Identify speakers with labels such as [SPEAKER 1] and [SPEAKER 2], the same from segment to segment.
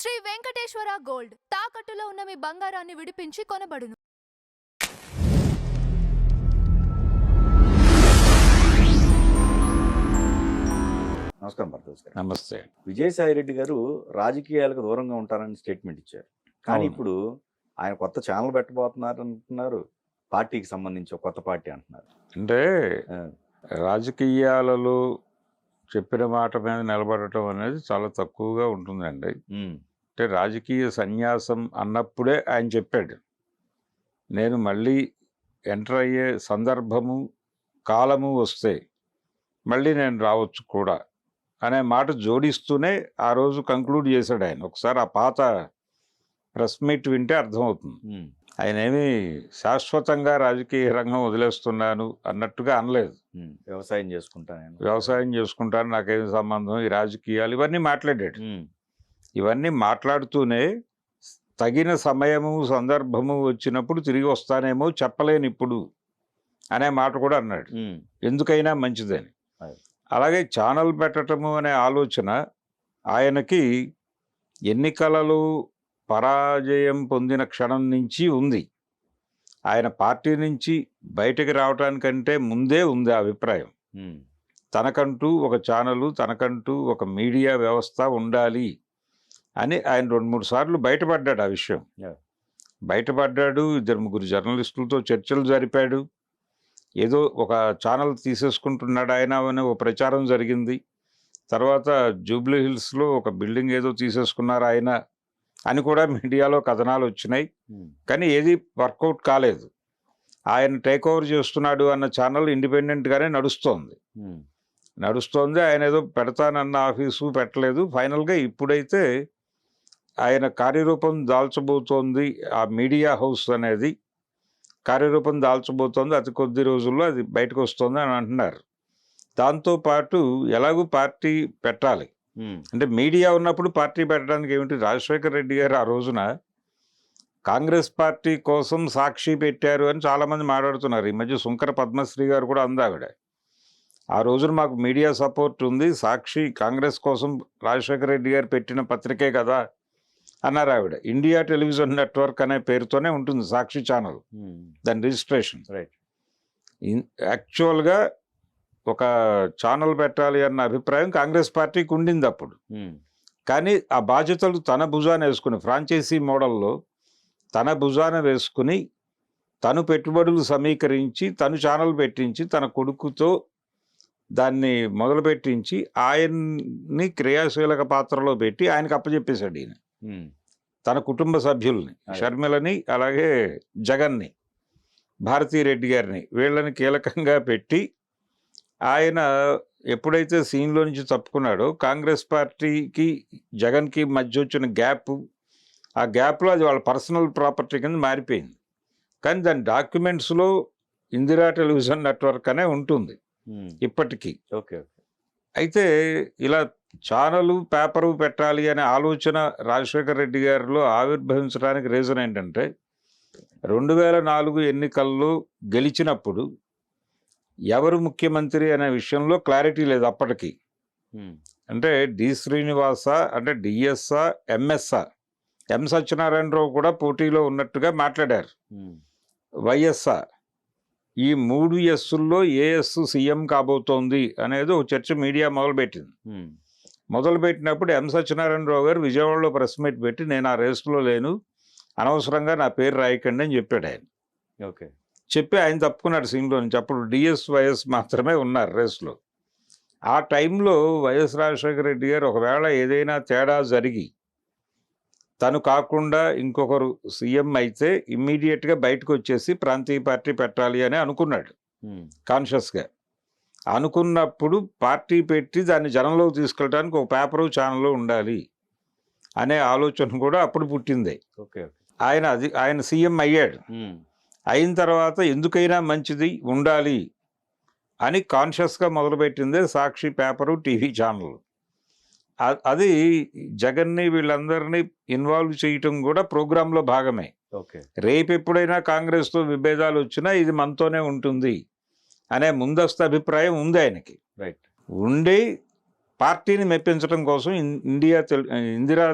[SPEAKER 1] Shri Venkateswara gold తాకట్టులో ఉన్న మీ బంగారాన్ని విడిపించి కొనబడును.
[SPEAKER 2] నమస్కారం భరద్వాజ్ గారు.
[SPEAKER 3] నమస్తే.
[SPEAKER 2] విజయసాయి రెడ్డి గారు రాజకీయాలకు దూరంగా ఉంటారని స్టేట్మెంట్ ఇచ్చారు. కానీ
[SPEAKER 3] అవును.
[SPEAKER 2] ఇప్పుడు ఆయన కొత్త ఛానల్ పెట్టబోతున్నారు అంటున్నారు. పార్టీకి సంబంధించి ఒక కొత్త పార్టీ అంటున్నారు.
[SPEAKER 3] అంటే
[SPEAKER 2] ఆ,
[SPEAKER 3] రాజకీయాలలో చెప్పిన మాట మీద నిలబడటం అనేది చాలా తక్కువగా ఉంటుందండి.
[SPEAKER 2] ఉమ్,
[SPEAKER 3] అంటే రాజకీయ సన్యాసం అన్నప్పుడే ఆయన చెప్పాడు, నేను మళ్ళీ ఎంటర్ అయ్యే సందర్భము కాలము వస్తే మళ్ళీ నేను రావచ్చు కూడా అనే మాట జోడిస్తూనే ఆ రోజు కంక్లూడ్ చేశాడు ఆయన. ఒకసారి ఆ పాత ప్రెస్ మీట్ వింటే అర్థమవుతుంది.
[SPEAKER 2] ఉమ్,
[SPEAKER 3] ఆయన ఏమీ శాశ్వతంగా రాజకీయ రంగం వదిలేస్తున్నాను అన్నట్టుగా అనలేదు.
[SPEAKER 2] వ్యవసాయం చేసుకుంటాను నేను.
[SPEAKER 3] వ్యవసాయం చేసుకుంటాను, నాకేం సంబంధం, ఈ రాజకీయాలు, ఇవన్నీ మాట్లాడాడు.
[SPEAKER 2] ఉమ్,
[SPEAKER 3] ఇవన్నీ మాట్లాడుతూనే తగిన సమయము సందర్భము వచ్చినప్పుడు తిరిగి వస్తానేమో చెప్పలేను ఇప్పుడు అనే మాట కూడా అన్నాడు.
[SPEAKER 2] ఉమ్,
[SPEAKER 3] ఎందుకైనా మంచిదని.
[SPEAKER 2] అదే.
[SPEAKER 3] అలాగే ఛానల్ పెట్టడము అనే ఆలోచన ఆయనకి ఎన్నికలలో పరాజయం పొందిన క్షణం నుంచి ఉంది. ఆయన పార్టీ నుంచి బయటకు రావటానికంటే ముందే ఉంది ఆ అభిప్రాయం.
[SPEAKER 2] ఉమ్,
[SPEAKER 3] తనకంటూ ఒక ఛానలు, తనకంటూ ఒక మీడియా వ్యవస్థ ఉండాలి అని ఆయన 2-3 సార్లు బయటపడ్డాడు ఆ విషయం.
[SPEAKER 2] Yeah.
[SPEAKER 3] బయటపడ్డాడు, 2-3 జర్నలిస్టులతో చర్చలు జరిపాడు. ఏదో ఒక ఛానల్ తీసేసుకుంటున్నాడు ఆయన అనే ఒక ప్రచారం జరిగింది. తర్వాత జూబ్లీ హిల్స్లో ఒక బిల్డింగ్ ఏదో తీసేసుకున్నారు ఆయన అని కూడా మీడియాలో కథనాలు వచ్చినాయి.
[SPEAKER 2] ఉమ్,
[SPEAKER 3] కానీ ఏది వర్కౌట్ కాలేదు. ఆయన టేక్ ఓవర్ చేస్తున్నాడు అన్న ఛానల్ ఇండిపెండెంట్గానే నడుస్తోంది.
[SPEAKER 2] ఉమ్,
[SPEAKER 3] ఆయన ఏదో పెడతానన్న ఆఫీసు పెట్టలేదు. ఫైనల్గా ఇప్పుడైతే ఆయన కార్యరూపం దాల్చబోతోంది. ఆ మీడియా హౌస్ అనేది కార్యరూపం దాల్చబోతోంది. అతి కొద్ది రోజుల్లో అది బయటకు వస్తుంది అని అంటున్నారు. దాంతోపాటు ఎలాగూ పార్టీ పెట్టాలి
[SPEAKER 2] ఉమ్,
[SPEAKER 3] అంటే మీడియా ఉన్నప్పుడు పార్టీ పెట్టడానికి ఏమిటి? రాజశేఖర రెడ్డి గారు ఆ రోజున కాంగ్రెస్ పార్టీ కోసం సాక్షి పెట్టారు అని చాలామంది మాట్లాడుతున్నారు. ఈ మధ్య శుంకర పద్మశ్రీ గారు కూడా అందావిడ, ఆ రోజున మాకు మీడియా సపోర్ట్ ఉంది, సాక్షి కాంగ్రెస్ కోసం రాజశేఖర రెడ్డి గారు పెట్టిన పత్రికే కదా అన్నారు ఆవిడ. ఇండియా టెలివిజన్ నెట్వర్క్ అనే పేరుతోనే ఉంటుంది సాక్షి ఛానల్,
[SPEAKER 2] ఉమ్,
[SPEAKER 3] దాని రిజిస్ట్రేషన్.
[SPEAKER 2] రైట్.
[SPEAKER 3] యాక్చువల్గా ఒక ఛానల్ పెట్టాలి అన్న అభిప్రాయం కాంగ్రెస్ పార్టీకి ఉండింది అప్పుడు.
[SPEAKER 2] ఉమ్,
[SPEAKER 3] కానీ ఆ బాధ్యతలు తన భుజాన వేసుకుని, ఫ్రాంచైజీ మోడల్లో తన భుజాన వేసుకుని, తను పెట్టుబడులు సమీకరించి, తను ఛానల్ పెట్టించి, తన కొడుకుతో దాన్ని మొదలుపెట్టించి ఆయన్ని క్రియాశీలక పాత్రలో పెట్టి ఆయనకు అప్పచెప్పేశాడు ఈయన.
[SPEAKER 2] ఉమ్,
[SPEAKER 3] తన కుటుంబ సభ్యుల్ని,
[SPEAKER 2] అదే.
[SPEAKER 3] షర్మిలని, అలాగే జగన్ని, భారతీరెడ్డి గారిని, వీళ్ళని కీలకంగా పెట్టి ఆయన ఎప్పుడైతే సీన్లో నుంచి తప్పుకున్నాడో కాంగ్రెస్ పార్టీకి జగన్కి మధ్య వచ్చిన గ్యాప్, ఆ గ్యాప్లో అది వాళ్ళ పర్సనల్ ప్రాపర్టీ కింద మారిపోయింది. కానీ దాని డాక్యుమెంట్స్లో ఇందిరా టెలివిజన్ నెట్వర్క్ అనే ఉంటుంది
[SPEAKER 2] ఉమ్,
[SPEAKER 3] ఇప్పటికీ.
[SPEAKER 2] ఓకే.
[SPEAKER 3] అయితే ఇలా ఛానలు, పేపరు పెట్టాలి అనే ఆలోచన రాజశేఖర రెడ్డి గారిలో ఆవిర్భవించడానికి రీజన్ ఏంటంటే 2004 ఎన్నికల్లో గెలిచినప్పుడు ఎవరు ముఖ్యమంత్రి అనే విషయంలో క్లారిటీ లేదు అప్పటికి.
[SPEAKER 2] ఉమ్,
[SPEAKER 3] అంటే డి శ్రీనివాస, అంటే డిఎస్ఆ, ఎంఎస్ఆ, ఎం సత్యనారాయణరావు కూడా పోటీలో ఉన్నట్టుగా మాట్లాడారు.
[SPEAKER 2] ఉమ్,
[SPEAKER 3] వైఎస్ఆర్, ఈ 3 ఎస్సుల్లో ఏ ఎస్సు సీఎం కాబోతోంది అనేది ఒక చర్చ మీడియా మొదలుపెట్టింది.
[SPEAKER 2] ఉమ్,
[SPEAKER 3] మొదలుపెట్టినప్పుడు ఎం సత్యనారాయణరావు గారు విజయవాడలో ప్రెస్ మీట్ పెట్టి, నేను ఆ రేసులో లేను, అనవసరంగా నా పేరు రాయకండి అని చెప్పాడు ఆయన.
[SPEAKER 2] ఓకే.
[SPEAKER 3] చెప్పి ఆయన తప్పుకున్నాడు సీన్లో నుంచి. అప్పుడు డిఎస్, వైఎస్ మాత్రమే ఉన్నారు రేసులో. ఆ టైంలో వైఎస్ రాజశేఖర రెడ్డి గారు ఒకవేళ ఏదైనా తేడా జరిగి తను కాకుండా ఇంకొకరు సీఎం అయితే ఇమ్మీడియట్గా బయటకు వచ్చేసి ప్రాంతీయ పార్టీ పెట్టాలి అని అనుకున్నాడు
[SPEAKER 2] ఉమ్,
[SPEAKER 3] కాన్షియస్గా. అనుకున్నప్పుడు పార్టీ పెట్టి దాన్ని జనంలోకి తీసుకెళ్ళడానికి ఒక పేపరు, ఛానల్ ఉండాలి అనే ఆలోచన కూడా అప్పుడు పుట్టింది.
[SPEAKER 2] ఓకే. ఓకే.
[SPEAKER 3] ఆయన సీఎం అయ్యాడు.
[SPEAKER 2] ఉమ్,
[SPEAKER 3] అయిన తర్వాత ఎందుకైనా మంచిది ఉండాలి అని కాన్షియస్గా మొదలుపెట్టిందే సాక్షి పేపరు, టీవీ ఛానల్. అది జగన్ని వీళ్ళందరినీ ఇన్వాల్వ్ చేయటం కూడా ప్రోగ్రాంలో భాగమే.
[SPEAKER 2] ఓకే.
[SPEAKER 3] రేపు ఎప్పుడైనా కాంగ్రెస్తో విభేదాలు వచ్చినా ఇది మనతోనే ఉంటుంది అనే ముందస్తు అభిప్రాయం ఉంది ఆయనకి.
[SPEAKER 2] రైట్.
[SPEAKER 3] ఉండి పార్టీని మెప్పించడం కోసం ఇందిరా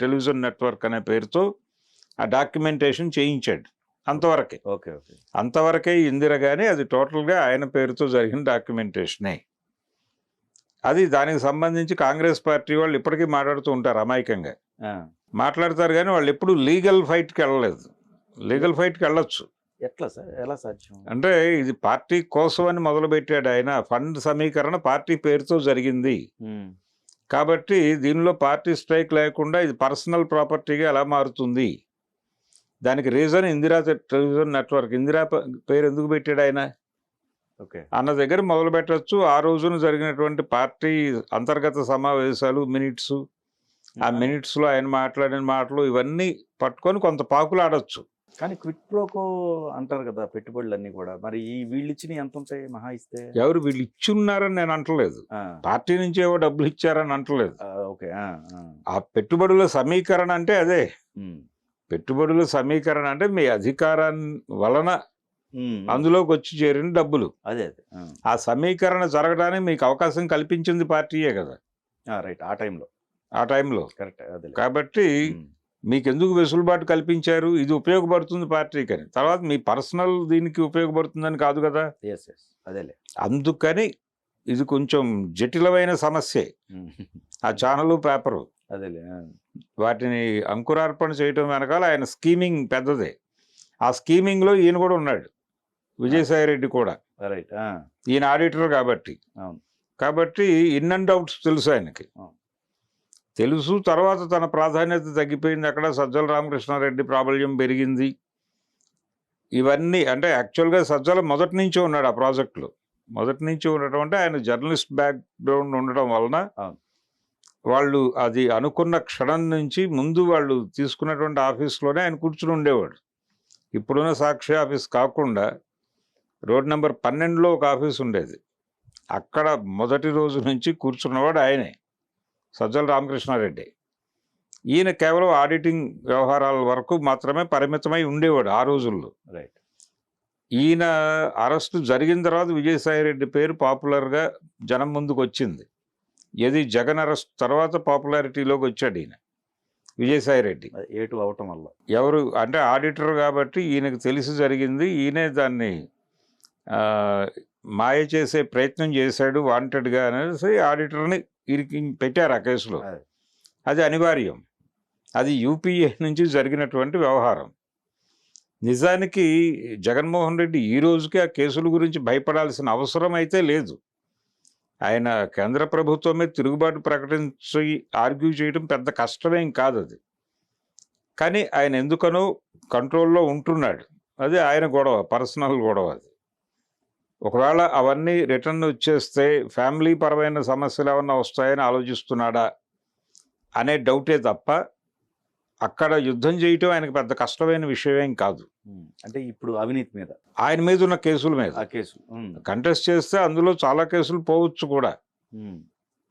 [SPEAKER 3] టెలివిజన్ నెట్వర్క్ అనే పేరుతో ఆ డాక్యుమెంటేషన్ చేయించాడు. అంతవరకే.
[SPEAKER 2] Okay okay.
[SPEAKER 3] అంతవరకే ఇందిర కానీ అది టోటల్గా ఆయన పేరుతో జరిగిన డాక్యుమెంటేషనే. అది దానికి సంబంధించి కాంగ్రెస్ పార్టీ వాళ్ళు ఇప్పటికీ మాట్లాడుతూ ఉంటారు అమాయకంగా. మాట్లాడతారు కానీ వాళ్ళు ఎప్పుడు లీగల్ ఫైట్కి వెళ్ళలేదు. లీగల్ ఫైట్కి వెళ్ళొచ్చు.
[SPEAKER 2] ఎట్లా సార్, ఎలా సాధ్యం?
[SPEAKER 3] అంటే ఇది పార్టీ కోసం అని మొదలుపెట్టాడు ఆయన. ఫండ్ సమీకరణ పార్టీ పేరుతో జరిగింది కాబట్టి దీనిలో పార్టీ స్ట్రైక్ లేకుండా ఇది పర్సనల్ ప్రాపర్టీగా ఎలా మారుతుంది? దానికి reason Indira television network. Indira పేరు ఎందుకు పెట్టాడు ఆయన
[SPEAKER 2] ఓకే
[SPEAKER 3] అన్న దగ్గర మొదలు పెట్టచ్చు. ఆ రోజున జరిగినటువంటి పార్టీ అంతర్గత సమావేశాలు, మినిట్స్, ఆ మినిట్స్లో ఆయన మాట్లాడిన మాటలు ఇవన్నీ పట్టుకొని కొంత పాకులు ఆడొచ్చు.
[SPEAKER 2] కానీ క్విట్ ప్రోకో అంటారు కదా పెట్టుబడులన్నీ కూడా, మరి ఈ వీళ్ళు ఇచ్చిన ఎంత ఉంటాయి మహా ఇస్తే?
[SPEAKER 3] ఎవరు వీళ్ళు ఇచ్చి ఉన్నారని నేను అంటలేదు. పార్టీ నుంచి ఏవో డబ్బులు ఇచ్చారని అంటలేదు.
[SPEAKER 2] ఓకే.
[SPEAKER 3] ఆ పెట్టుబడుల సమీకరణ అంటే అదే. పెట్టుబడుల సమీకరణ అంటే మీ అధికారాన్ని వలన అందులోకి వచ్చి చేరిన డబ్బులు.
[SPEAKER 2] అదే
[SPEAKER 3] ఆ సమీకరణ జరగడానికి మీకు అవకాశం కల్పించింది పార్టీయే కదా.
[SPEAKER 2] రైట్. ఆ టైంలో
[SPEAKER 3] కరెక్ట్. కాబట్టి మీకు ఎందుకు వెసులుబాటు కల్పించారు? ఇది ఉపయోగపడుతుంది పార్టీకి అని. తర్వాత మీ పర్సనల్ దీనికి ఉపయోగపడుతుందని కాదు కదా.
[SPEAKER 2] అదేలే.
[SPEAKER 3] అందుకని ఇది కొంచెం జటిలమైన సమస్యే. ఆ ఛానల్, పేపరు,
[SPEAKER 2] అదేలే,
[SPEAKER 3] వాటిని అంకురార్పణ చేయటం వెనకాల ఆయన స్కీమింగ్ పెద్దదే. ఆ స్కీమింగ్లో ఈయన కూడా ఉన్నాడు, విజయసాయి రెడ్డి కూడా.
[SPEAKER 2] రైట్.
[SPEAKER 3] ఈయన ఆడిటర్ కాబట్టి. కాబట్టి ఇన్ అండ్ అవుట్స్ తెలుసు ఆయనకి. తెలుసు. తర్వాత తన ప్రాధాన్యత తగ్గిపోయింది. అక్కడ సజ్జల రామకృష్ణారెడ్డి ప్రాబల్యం పెరిగింది. ఇవన్నీ అంటే యాక్చువల్గా సజ్జల మొదటి నుంచి ఉన్నాడు ఆ ప్రాజెక్టులో. మొదటి నుంచి ఉండటం అంటే ఆయన జర్నలిస్ట్ బ్యాక్గ్రౌండ్ ఉండటం వలన వాళ్ళు అది అనుకున్న క్షణం నుంచి ముందు వాళ్ళు తీసుకున్నటువంటి ఆఫీస్లోనే ఆయన కూర్చుని ఉండేవాడు. ఇప్పుడున్న సాక్షి ఆఫీస్ కాకుండా రోడ్ నెంబర్ 12లో ఒక ఆఫీస్ ఉండేది. అక్కడ మొదటి రోజు నుంచి కూర్చున్నవాడు ఆయనే, సజ్జల రామకృష్ణారెడ్డి. ఈయన కేవలం ఆడిటింగ్ వ్యవహారాల వరకు మాత్రమే పరిమితమై ఉండేవాడు ఆ రోజుల్లో.
[SPEAKER 2] రైట్.
[SPEAKER 3] ఈయన అరెస్టు జరిగిన తర్వాత విజయసాయి రెడ్డి పేరు పాపులర్గా జనం ముందుకు వచ్చింది. ఏది జగన్ అరెస్ట్ తర్వాత పాపులారిటీలోకి వచ్చాడు ఈయన విజయసాయి రెడ్డి.
[SPEAKER 2] ఏటు అవటం వల్ల
[SPEAKER 3] ఎవరు అంటే ఆడిటర్ కాబట్టి ఈయనకు తెలిసి జరిగింది. ఈయనే దాన్ని మాయ చేసే ప్రయత్నం చేశాడు వాంటెడ్గా అనేసి ఆడిటర్ని ఇరికి పెట్టారు ఆ కేసులో. అది అనివార్యం. అది యూపీఏ నుంచి జరిగినటువంటి వ్యవహారం. నిజానికి జగన్మోహన్ రెడ్డి ఈ రోజుకి ఆ కేసుల గురించి భయపడాల్సిన అవసరం అయితే లేదు. ఆయన కేంద్ర ప్రభుత్వమే తిరుగుబాటు ప్రకటించి ఆర్గ్యూ చేయడం పెద్ద కష్టమేం కాదు అది. కానీ ఆయన ఎందుకనో కంట్రోల్లో ఉంటున్నాడు. అది ఆయన గొడవ, పర్సనల్ గొడవ అది. ఒకవేళ అవన్నీ రిటర్న్ వచ్చేస్తే ఫ్యామిలీ పరమైన సమస్యలు ఏమన్నా వస్తాయని ఆలోచిస్తున్నాడా అనే డౌటే తప్ప అక్కడ యుద్ధం చేయటం ఆయనకు పెద్ద కష్టమైన విషయమేం కాదు.
[SPEAKER 2] అంటే ఇప్పుడు అవినీతి మీద,
[SPEAKER 3] ఆయన మీద ఉన్న కేసుల మీద కంటెస్ట్ చేస్తే అందులో చాలా కేసులు పోవచ్చు కూడా.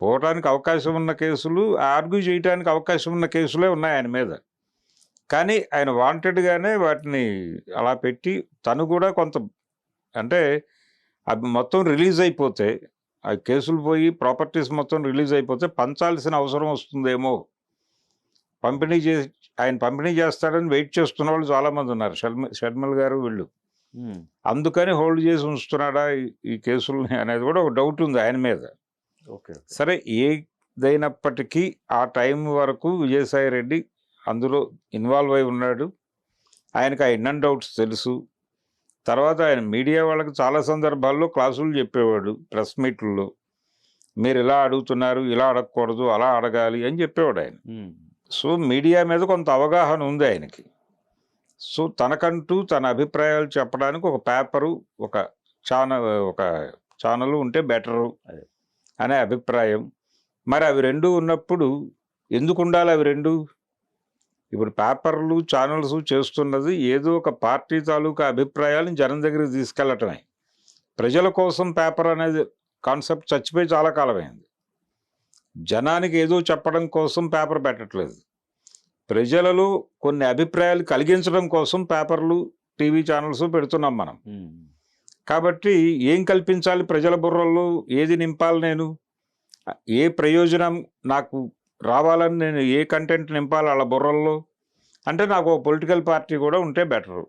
[SPEAKER 3] పోవటానికి అవకాశం ఉన్న కేసులు, ఆర్గ్యూ చేయడానికి అవకాశం ఉన్న కేసులే ఉన్నాయి ఆయన మీద. కానీ ఆయన వాంటెడ్గానే వాటిని అలా పెట్టి తను కూడా కొంత అంటే అవి మొత్తం రిలీజ్ అయిపోతే, ఆ కేసులు పోయి ప్రాపర్టీస్ మొత్తం రిలీజ్ అయిపోతే పంచాల్సిన అవసరం వస్తుందేమో, ఆయన పంపిణీ చేస్తాడని వెయిట్ చేస్తున్న వాళ్ళు చాలామంది ఉన్నారు. షర్మిల గారు వీళ్ళు. అందుకని హోల్డ్ చేసి ఉంచుతున్నాడా ఈ కేసుల్ని అనేది కూడా ఒక డౌట్ ఉంది ఆయన మీద. సరే, ఏదైనప్పటికీ ఆ టైం వరకు విజయసాయి రెడ్డి అందులో ఇన్వాల్వ్ అయి ఉన్నాడు. ఆయనకు ఆ ఇన్ అండ్ అవుట్స్ తెలుసు. తర్వాత ఆయన మీడియా వాళ్ళకి చాలా సందర్భాల్లో క్లాసులు చెప్పేవాడు ప్రెస్ మీట్లలో. మీరు ఇలా అడుగుతున్నారు, ఇలా అడగకూడదు, అలా అడగాలి అని చెప్పేవాడు ఆయన. సో మీడియా మీద కొంత అవగాహన ఉంది ఆయనకి. సో తనకంటూ తన అభిప్రాయాలు చెప్పడానికి ఒక పేపరు, ఒక ఛానల్ ఉంటే బెటరు అనే అభిప్రాయం. మరి అవి రెండు ఉన్నప్పుడు ఎందుకు ఉండాలి అవి రెండు? ఇప్పుడు పేపర్లు, ఛానల్స్ చేస్తున్నది ఏదో ఒక పార్టీ తాలూకా అభిప్రాయాలను జనం దగ్గరికి తీసుకెళ్ళటమే. ప్రజల కోసం పేపర్ అనేది కాన్సెప్ట్ చచ్చిపోయి చాలా కాలమైంది. జనానికి ఏదో చెప్పడం కోసం పేపర్ పెట్టట్లేదు. ప్రజలలో కొన్ని అభిప్రాయాలు కలిగించడం కోసం పేపర్లు, టీవీ ఛానల్స్ పెడుతున్నాం మనం. కాబట్టి ఏం కల్పించాలి ప్రజల బుర్రల్లో, ఏది నింపాలి నేను ఏ ప్రయోజనం నాకు రావాలని నేను ఏ కంటెంట్ నింపాలి వాళ్ళ బుర్రల్లో అంటే నాకు ఒక పొలిటికల్ పార్టీ కూడా ఉంటే బెటరు.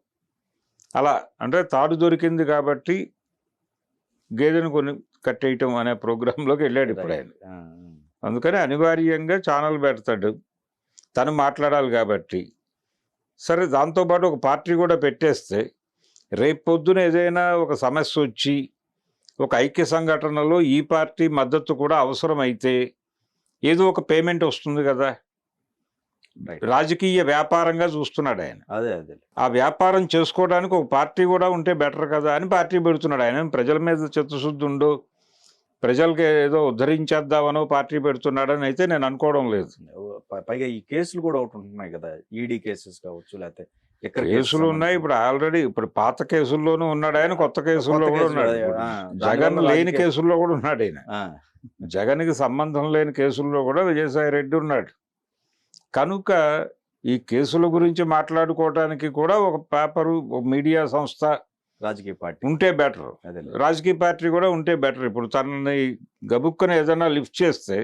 [SPEAKER 3] అలా అంటే తాడు దొరికింది కాబట్టి గేదెను కొని కట్టేయటం అనే ప్రోగ్రాంలోకి వెళ్ళాడు ఇప్పుడు ఆయన. అందుకని అనివార్యంగా ఛానల్ పెడతాడు, తను మాట్లాడాలి కాబట్టి. సరే, దాంతోపాటు ఒక పార్టీ కూడా పెట్టేస్తే రేపు పొద్దున ఏదైనా ఒక సమస్య వచ్చి ఒక ఐక్య సంఘటనలో ఈ పార్టీ మద్దతు కూడా అవసరమైతే ఏదో ఒక పేమెంట్ వస్తుంది కదా. రాజకీయ వ్యాపారంగా చూస్తున్నాడు ఆయన.
[SPEAKER 2] అదే
[SPEAKER 3] ఆ వ్యాపారం చేసుకోవడానికి ఒక పార్టీ కూడా ఉంటే బెటర్ కదా అని పార్టీ పెడుతున్నాడు. ఆయన ప్రజల మీద చిత్తశుద్ధి ఉండు, ప్రజలకి ఏదో ఉద్ధరించేద్దామనో పార్టీ పెడుతున్నాడని అయితే నేను అనుకోవడం లేదు.
[SPEAKER 2] పైగా ఈ కేసులు కూడా ఒకటి ఉంటున్నాయి కదా, ఈడీ కేసెస్ కావచ్చు, లేకపోతే
[SPEAKER 3] కేసులు ఉన్నాయి. ఇప్పుడు ఆల్రెడీ ఇప్పుడు పాత కేసుల్లోనూ ఉన్నాడు ఆయన, కొత్త కేసుల్లో కూడా ఉన్నాడు. జగన్ లేని కేసుల్లో కూడా ఉన్నాడు ఆయన. జగన్కి సంబంధం లేని కేసుల్లో కూడా విజయసాయి రెడ్డి ఉన్నాడు. కనుక ఈ కేసుల గురించి మాట్లాడుకోవడానికి కూడా ఒక పేపరు, ఒక మీడియా సంస్థ,
[SPEAKER 2] రాజకీయ పార్టీ ఉంటే బెటర్. రాజకీయ పార్టీ కూడా ఉంటే బెటర్. ఇప్పుడు తనని గబుక్కని ఏదైనా లిఫ్ట్ చేస్తే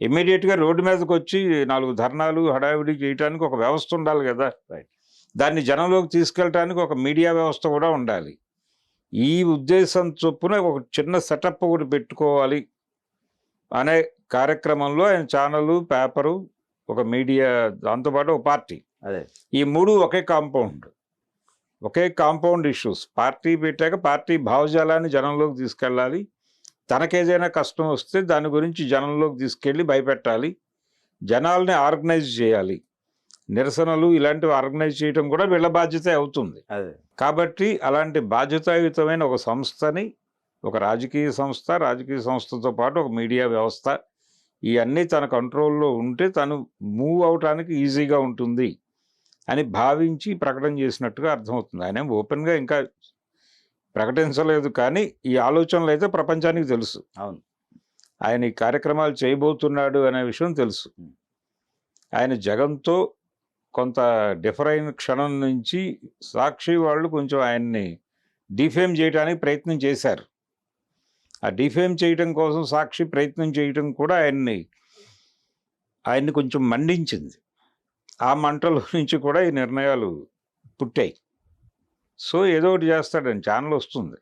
[SPEAKER 2] ఇమ్మీడియట్గా రోడ్డు మీదకి వచ్చి 4 ధర్నాలు హడావిడి చేయడానికి ఒక వ్యవస్థ ఉండాలి కదా. దాన్ని జనంలోకి తీసుకెళ్ళడానికి ఒక మీడియా వ్యవస్థ కూడా ఉండాలి. ఈ ఉద్దేశం చొప్పున ఒక చిన్న సెటప్ ఒకటి పెట్టుకోవాలి అనే కార్యక్రమంలో ఆయన ఛానల్, పేపరు, ఒక మీడియా, దాంతోపాటు ఒక పార్టీ, ఈ 3 ఒకే కాంపౌండ్ ఇష్యూస్. పార్టీ పెట్టాక పార్టీ భావజాలాన్ని జనంలోకి తీసుకెళ్ళాలి. తనకేదైనా కష్టం వస్తే దాని గురించి జనంలోకి తీసుకెళ్ళి భయపెట్టాలి. జనాల్ని ఆర్గనైజ్ చేయాలి. నిరసనలు ఇలాంటివి ఆర్గనైజ్ చేయడం కూడా వీళ్ళ బాధ్యత అవుతుంది. కాబట్టి అలాంటి బాధ్యతాయుతమైన ఒక సంస్థని, ఒక రాజకీయ సంస్థతో పాటు ఒక మీడియా వ్యవస్థ, ఇవన్నీ తన కంట్రోల్లో ఉంటే తను మూవ్ అవటానికి ఈజీగా ఉంటుంది అని భావించి ప్రకటన చేసినట్టుగా అర్థమవుతుంది. ఆయన ఓపెన్గా ఇంకా ప్రకటించలేదు, కానీ ఈ ఆలోచనలు అయితే ప్రపంచానికి తెలుసు. అవును, ఆయన ఈ కార్యక్రమాలు చేయబోతున్నాడు అనే విషయం తెలుసు. ఆయన జగన్తో కొంత డిఫర్ అయిన క్షణం నుంచి సాక్షి వాళ్ళు కొంచెం ఆయన్ని డిఫేమ్ చేయడానికి ప్రయత్నం చేశారు. ఆ డిఫేమ్ చేయటం కోసం సాక్షి ప్రయత్నం చేయటం కూడా ఆయన్ని కొంచెం మండించింది. ఆ మంటల నుంచి కూడా ఈ నిర్ణయాలు పుట్టాయి. సో ఏదో ఒకటి చేస్తాడని ఛానల్ వస్తుంది.